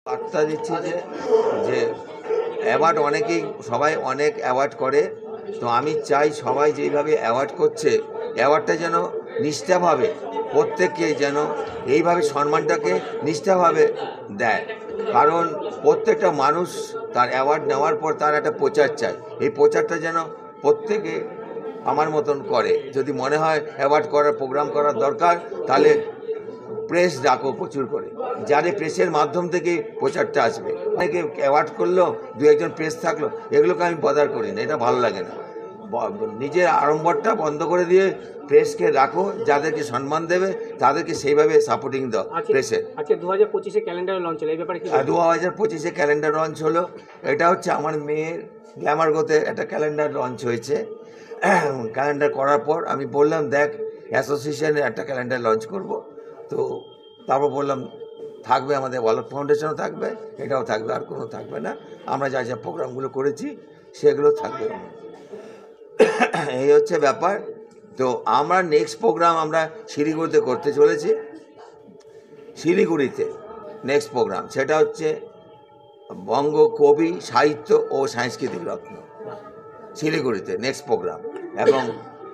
বার্তা দিচ্ছি যে অ্যাওয়ার্ড অনেকেই সবাই অনেক অ্যাওয়ার্ড করে, তো আমি চাই সবাই যেইভাবে অ্যাওয়ার্ড করছে অ্যাওয়ার্ডটা যেন নিষ্ঠাভাবে প্রত্যেককে যেন এইভাবে সম্মানটাকে নিষ্ঠাভাবে দেয়, কারণ প্রত্যেকটা মানুষ তার অ্যাওয়ার্ড নেওয়ার পর তার একটা প্রচার চায়। এই প্রচারটা যেন প্রত্যেকে আমার মতন করে। যদি মনে হয় অ্যাওয়ার্ড করার প্রোগ্রাম করার দরকার, তাহলে প্রেস ডাকো প্রচুর করে, যাতে প্রেসের মাধ্যম থেকে প্রচারটা আসবে। অনেকে অ্যাওয়ার্ড করলো, দু একজন প্রেস থাকলো, এগুলোকে আমি বদার করি না, এটা ভালো লাগে না। নিজের আড়ম্বরটা বন্ধ করে দিয়ে প্রেসকে রাখো, যাদেরকে সম্মান দেবে তাদেরকে সেইভাবে সাপোর্টিং দাও প্রেসের। আচ্ছা, 2025-এ ক্যালেন্ডার লঞ্চ হলো, এই ব্যাপারে কি? 2025-এ ক্যালেন্ডার লঞ্চ হলো। এটা হচ্ছে আমার মেয়ের গ্ল্যামার গোতে একটা ক্যালেন্ডার লঞ্চ হয়েছে। ক্যালেন্ডার করার পর আমি বললাম, দেখ অ্যাসোসিয়েশনে একটা ক্যালেন্ডার লঞ্চ করব। তো তারপর বললাম থাকবে আমাদের ওয়ালক ফাউন্ডেশনও থাকবে, এটাও থাকবে, আর কোনো থাকবে না। আমরা যা যা প্রোগ্রামগুলো করেছি সেগুলো থাকবে। এই হচ্ছে ব্যাপার। তো আমরা নেক্সট প্রোগ্রাম আমরা শিলিগুড়িতে করতে চলেছি। শিলিগুড়িতে নেক্সট প্রোগ্রাম সেটা হচ্ছে বঙ্গ কবি সাহিত্য ও সাংস্কৃতিক রত্ন, শিলিগুড়িতে নেক্সট প্রোগ্রাম। এবং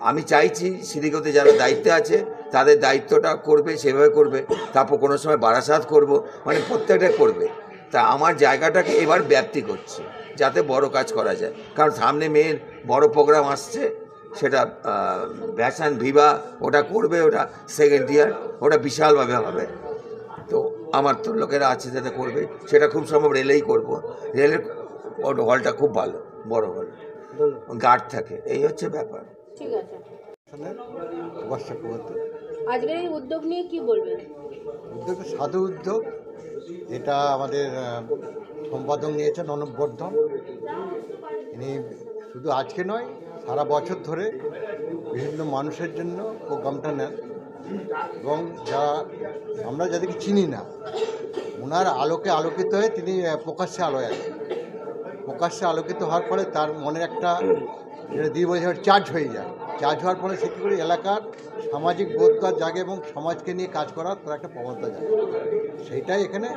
আমি চাইছি শিলিগুড়িতে যারা দায়িত্বে আছে তাদের দায়িত্বটা করবে, সেভাবে করবে। তারপর কোনো সময় বারাসাত করব, মানে প্রত্যেকটা করবে। তা আমার জায়গাটাকে এবার ব্যাপ্তি করছি যাতে বড় কাজ করা যায়, কারণ সামনে মেয়ের বড় প্রোগ্রাম আসছে, সেটা ভ্যাসান ভিভা, ওটা করবে, ওটা সেকেন্ড ইয়ার, ওটা বিশালভাবে হবে। তো আমার তো লোকেরা আছে যেটা করবে, সেটা খুব সম্ভব রেলেই করব। রেলের হলটা খুব ভালো, বড় হল, গার্ড থাকে। এই হচ্ছে ব্যাপার। ঠিক আছে, বর্ষাপতি আজকের এই উদ্যোগ নিয়ে কি বলবেন? উদ্যোগটা সাধু উদ্যোগ। এটা আমাদের সম্পাদক নিয়েছেন অনুপ বর্ধন। ইনি শুধু আজকে নয়, সারা বছর ধরে বিভিন্ন মানুষের জন্য প্রোগ্রামটা নেন, এবং আমরা যাদেরকে চিনি না, ওনার আলোকে আলোকিত হয়ে তিনি প্রকাশ্যে আলোয় আসেন। প্রকাশ্যে আলোকিত হওয়ার ফলে তার মনের একটা দীর্ঘ চার্জ হয়ে যায়। চার্জ হওয়ার ফলে সে কী করে এলাকার সামাজিক বোধটা জাগে এবং সমাজকে নিয়ে কাজ করার তার একটা প্রবণতা জাগে। সেইটাই এখানে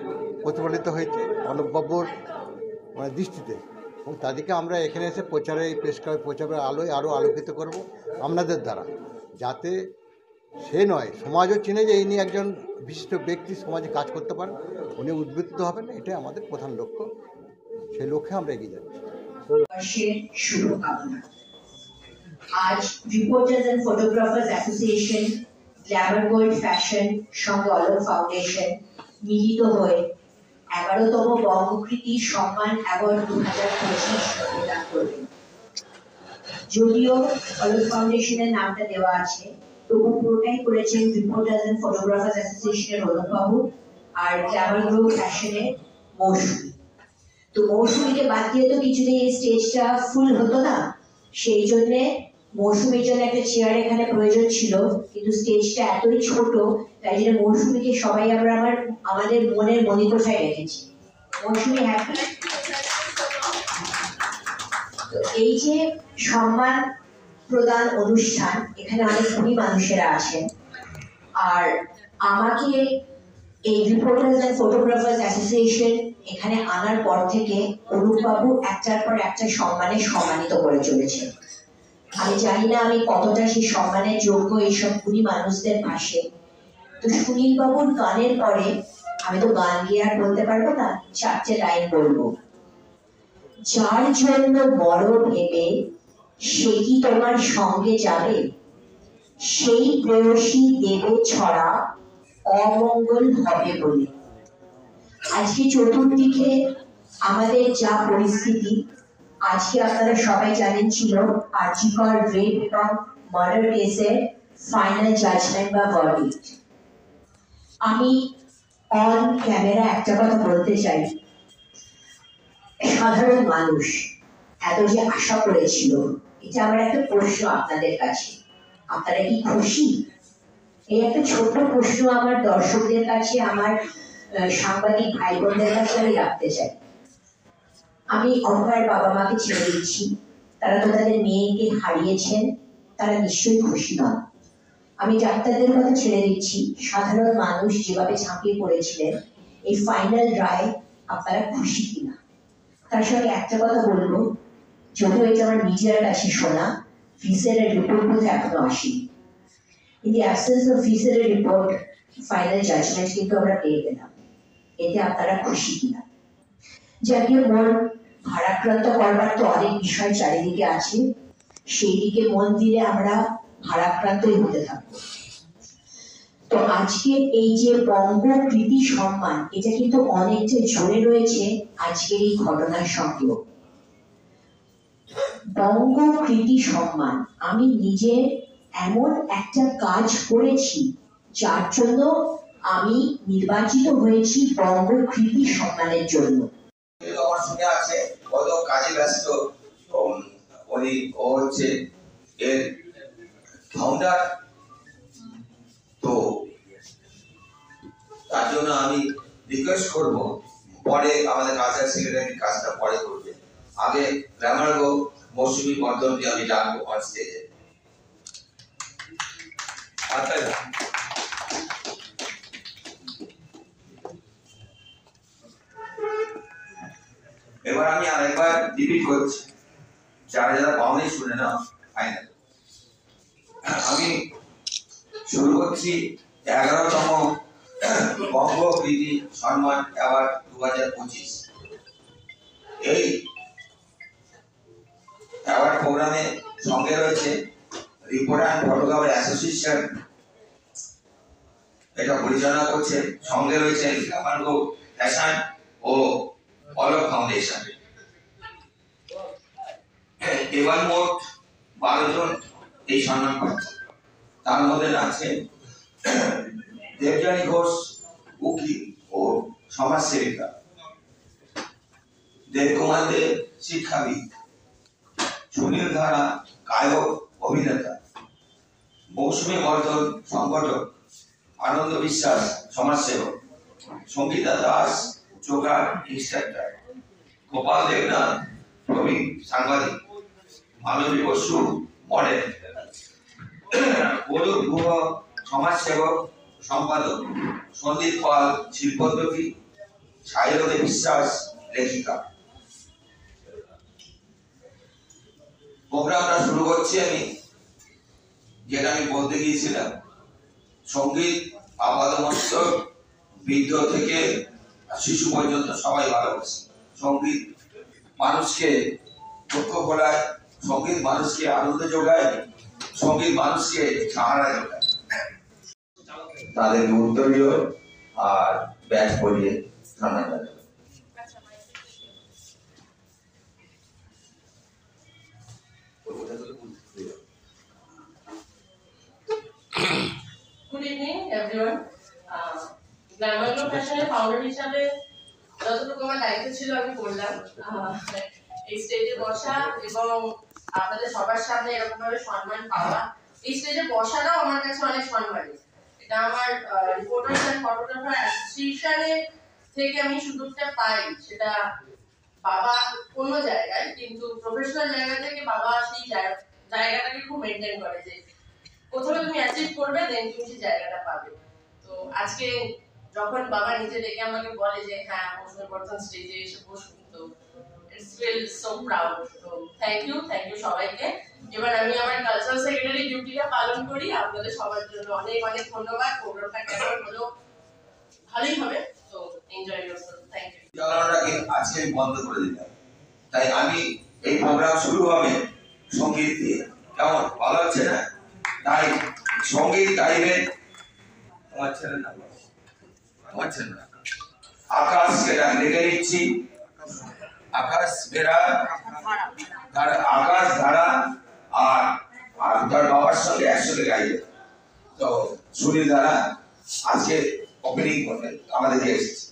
প্রতিফলিত হয়েছে অনুপবাবুর দৃষ্টিতে, এবং তাদেরকে আমরা এখানে এসে এই প্রেস ক্লাবের প্রচারের আলোয় আরও আলোকিত করব আপনাদের দ্বারা, যাতে সে নয় সমাজও চিনে যে ইনি একজন বিশিষ্ট ব্যক্তি, সমাজে কাজ করতে পারেন, উনি উদ্বুদ্ধ হবেন। এটাই আমাদের প্রধান লক্ষ্য, সেই লক্ষ্যে আমরা এগিয়ে যাচ্ছি। শুভকামনা। আজ reporters and photographers association, glamour gold fashion সঙ্গে অলোক ফাউন্ডেশন মিলিত হয়ে 11তম বঙ্গকৃতি সম্মান অ্যাওয়ার্ড 2025 প্রদান করবেন। যদিও অলোক ফাউন্ডেশনের নামটা দেওয়া আছে, তবু পুরোটাই করেছেন রিপোর্টার্স এন্ড ফটোগ্রাফার্স অ্যাসোসিয়েশনের অনুপ বাবু আর গ্ল্যামার গোল্ড ফ্যাশনের মৌসুমী। তো মৌসুমীকে বাদ দিয়ে তো কিছুতেই এই স্টেজটা ফুল হতো না, সেই জন্যে মৌসুমীর জন্য একটা চেয়ার এখানে প্রয়োজন ছিল, কিন্তু স্টেজটা এতই ছোট, তাই জন্য মৌসুমীকে সবাই আমরা আমাদের মনের মণিকোঠায় রেখেছি। মৌসুমী হ্যাপি? তো এই যে সম্মান প্রদান অনুষ্ঠান, এখানে অনেক গুণী মানুষেরা আছেন, আর আমাকে এই রিপোর্টার্স এন্ড ফটোগ্রাফার্স অ্যাসোসিয়েশন এখানে আনার পর থেকে অনুপবাবু একটার পর একটা সম্মানে সম্মানিত করে চলেছে। আমি জানি না আমি কতটা সেই সম্মানের যোগ্য এইসব গুণী মানুষদের পাশে। তো সুনীল বাবুর গানের পরে আমি তো গান গিয়ে আর বলতে পারবো না, 4টে লাইন বলবো। যার জন্য বড় ভেবে সে কি তোমার সঙ্গে যাবে, সেই প্রেয়সী দেবে ছড়া অমঙ্গল হবে বলে। আজকে চতুর্দিকে আমাদের যা পরিস্থিতি, আজকে আপনারা সবাই জানেন ছিল আরজি কর রেপ এবং মার্ডার কেসের ফাইনাল জাজমেন্ট বা ভার্ডিক্ট। আমি অন ক্যামেরা একটা কথা বলতে চাই, সাধারণ মানুষ এত যে আশা করেছিল, এটা আমার একটা প্রশ্ন আপনাদের কাছে, আপনারা কি খুশি? এই একটা ছোট্ট প্রশ্ন আমার দর্শকদের কাছে, আমার সাংবাদিক ভাই বোনদের কাছে আমি রাখতে চাই। আমি অভয়ের বাবা মাকে ছেড়ে দিচ্ছি, তারা তো তাদের মেয়েকে হারিয়েছেন, তারা নিশ্চয়ই খুশি নন। আমি ডাক্তারদের কথা ছেড়ে দিচ্ছি, সাধারণ মানুষ যেভাবে ঝাঁপিয়ে পড়েছিলেন, এই ফাইনাল রায় আপনারা খুশি কিনা। তার সঙ্গে একটা কথা বলবো, যদিও এটা আমার মিডিয়ার কাছে শোনা, ফিসের রিপোর্ট বোধহয় এখনো আসেনি। ইন দি অ্যাবসেন্স অফ ফিসের রিপোর্ট, ফাইনাল জাজমেন্ট কিন্তু আমরা পেয়ে গেলাম। এতে আপনারা খুশি কিনা। যাকে মন ভারাক্রান্ত করবার তো অনেক বিষয় চারিদিকে আছে, সেই দিকে মন দিলে আমরা ভারাক্রান্তই হতে থাকবো। তো আজকে এই যে বঙ্গ কৃতি সম্মান, এটা কিন্তু অনেকটা জড়ে রয়েছে আজকের এই ঘটনার সঙ্গেও। বঙ্গ কৃতি সম্মান, আমি নিজে এমন একটা কাজ করেছি যার জন্য আমি নির্বাচিত হয়েছি বঙ্গ কৃতি সম্মানের জন্য। আমার সঙ্গে আছে, কত কাজে ব্যস্ত, ও হচ্ছে এর ফাউন্ডার। তো তার জন্য আমি রিকোয়েস্ট করব, পরে আমাদের কালচার সেক্রেটারি কাজটা পরে করবে, আগে গ্রামার গো মৌসুমী বর্ধনকে আমি ডাকবো অন স্টেজে। এবার আমি আরেকবার রিপিট করছি, যারা যারা পাওনি শুনে নাও। ফাইনাল আমি শুরু করছি 11তম বঙ্গ কৃতি সম্মান অ্যাওয়ার্ড 2025। এই অ্যাওয়ার্ড প্রোগ্রামে সঙ্গে রয়েছে রিপোর্টার অ্যান্ড ফটোগ্রাফার অ্যাসোসিয়েশন, এটা পরিচালনা করছে। সঙ্গে রয়েছে গ্রামার্গ ফ্যাশন ও অলক ফাউন্ডেশন। এবার মোট 12 জন এই সম্মান পাচ্ছে। তার মধ্যে আছে দেবযানী ঘোষ, উকিল ও সমাজসেবিকা; দেবকুমার দে, শিক্ষাবিদ; সুনীল ধারা, গায়ক অভিনেতা; মৌসুমী বর্ধন, সংগঠক; আনন্দ বিশ্বাস, সমাজসেবক; সঙ্গীতা দাস, যোগা ইনস্ট্রাক্টর; গোপাল দেবনাথ, প্রবীণ সাংবাদিক; মানবী বসু, মডেল; বলুর গুহ, সমাজসেবক সম্পাদক; সন্দীপ পাল, শিল্পোদ্যোগী; সায়রদে বিশ্বাস, লেখিকা। প্রোগ্রামটা শুরু করছি আমি, যেটা আমি বলতে গিয়েছিলাম। সঙ্গীত আপাদমস্তক, বৃদ্ধ থেকে শিশু পর্যন্ত সবাই ভালোবাসে। সঙ্গীত মানুষকে দুঃখ ভোলায়, সঙ্গীত মানুষকে আনন্দ যোগায়, সঙ্গীত মানুষকে সাহারা যোগায়। তাদেরকে উত্তরীয় আর ব্যাচ পরিয়ে সম্মান জানাবে। Good evening, everyone. গ্রামার্গ ফ্যাশনের ফাউন্ডার হিসাবে যতটুকু আমার দায়িত্ব ছিল আমি করলাম। এই স্টেজে বসা এবং আপনাদের সবার সামনে এরকম ভাবে সম্মান পাওয়া, এই স্টেজে বসাটাও আমার কাছে অনেক সম্মানী। এটা আমার রিপোর্টার্স এন্ড ফটোগ্রাফার অ্যাসোসিয়েশনের থেকে আমি সুযোগটা পাই, সেটা বাবা অন্য জায়গায়, কিন্তু প্রফেশনাল জায়গা থেকে বাবা সেই জায়গাটাকে খুব মেনটেন করে যে প্রথমে তুমি অ্যাচিভ করবে, দেন তুমি সেই জায়গাটা পাবে। তো আজকে যখন বাবা নিজে ডেকে আমাকে বলে যে হ্যাঁ মৌসুমী বর্ধন স্টেজে এসে বসুন, তো ইটস ফিল সো প্রাউড। তো থ্যাংক ইউ সবাইকে। এবার আমি আমার কালচারাল সেক্রেটারি ডিউটিটা পালন করি। আপনাদের সবার জন্য অনেক অনেক ধন্যবাদ। প্রোগ্রামটা কেমন হলো? ভালোই হবে, তো এনজয় ইয়োরসেলফ। Thank you. চালানোটাকে আজকে আমি বন্ধ করে দিলাম, তাই আমি এই প্রোগ্রাম শুরু হবে সঙ্গীত দিয়ে। কেমন ভালো হচ্ছে না? তাই সঙ্গীত গাইবেন আমার ছেলের নাম, আমার ছেলের নাম আকাশ বেরা। লিখে নিচ্ছি, আকাশ বেরা, তার আকাশ ধারা, আর তার বাবার সঙ্গে একসঙ্গে গাইবে। তো সুনীল ধারা আজকে ওপেনিং করবেন, আমাদের দিয়ে এসেছে।